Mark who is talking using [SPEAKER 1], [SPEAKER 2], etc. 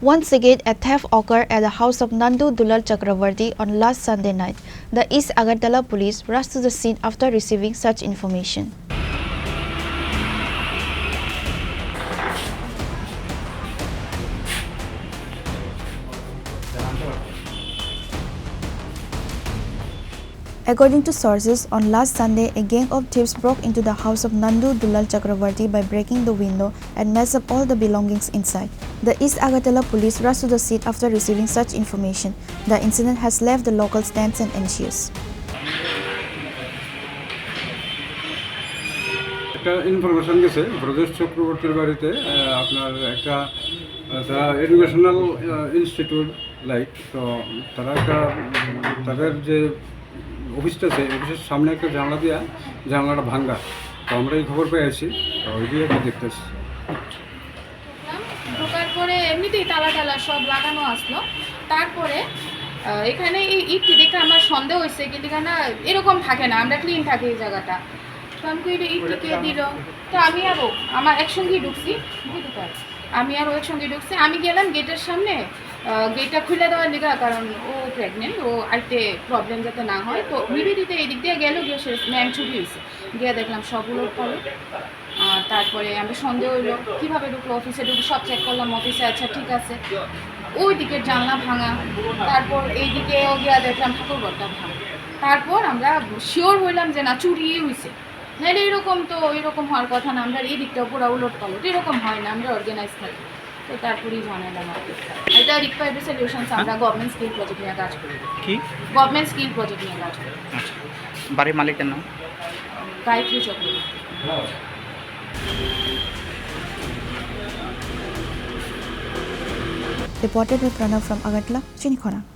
[SPEAKER 1] Once again, a theft occurred at the house of Nanda Dulal Chakrabarty on last Sunday night. The East Agartala police rushed to the scene after receiving such information. According to sources, on last Sunday, a gang of thieves broke into the house of Nanda Dulal Chakrabarty by breaking the window and messed up all the belongings inside. The East Agartala police rushed to the scene after receiving such information. The incident has left the locals tense and anxious.
[SPEAKER 2] Information গেছে ব্রজেশ চক্রবর্তীর বাড়িতে আপনার একটা educational institute like তো তারা একটা তাদের যে অফিসটা আছে অফিসের সামনে একটা জানলা দিয়া জানলাটা ভাঙ্গা তো আমরা এই খবর পেয়েছি তো ওই দিয়ে দেখতেছি
[SPEAKER 3] ঢোকার পরে এমনিতেই তালা টালা সব লাগানো আসলো তারপরে এখানে এই ইটটি দেখে আমার সন্দেহ হয়েছে কিন্তু এখানে এরকম থাকে না আমরা ক্লিন থাকে এই জায়গাটা তো আমি ইটটিকে দিল তো আমি আরও আমার একসঙ্গেই ঢুকছি আমি গেলাম গেটের সামনে গেটটা খুলে দেওয়ার লিগা কারণ ও প্রেগনেন্ট ও আরেকটে প্রবলেম যাতে না হয় তো নিবেদিতে এই দিক দিয়ে গেল গিয়ে সে ম্যাম ছুটি হয়েছে গিয়ে দেখলাম সবগুলো পড়ো তারপরে আমি সন্দেহ হইলো কীভাবে ঢুকলো অফিসে ঢুকে সব চেক করলাম অফিসে আচ্ছা ঠিক আছে ওই দিকের জানলা ভাঙা তারপর এই দিকেও গিয়ে দেখলাম ঠাকুরঘরটা ভাঙা তারপর আমরা শিওর হইলাম যে না চুরি হয়েছে নাহলে এরকম হওয়ার কথা না আমরা এই দিকটা পুরো উলট পালট এরকম হয় না আমরা অর্গানাইজ থাকি তো তারপরেই জানালাম এটা রিকোয়ার্ড সলিউশনস আমরা গভর্নমেন্ট স্কিল প্রজেক্ট নিয়ে কাজ করি
[SPEAKER 4] কি
[SPEAKER 3] গভর্নমেন্ট স্কিল প্রজেক্ট নিয়ে কাজ করি
[SPEAKER 4] আচ্ছা বাড়ির মালিকের নাম
[SPEAKER 3] Gayatri Chakraborty
[SPEAKER 1] Reported by Pranav from Agartala, Chini, Khorang.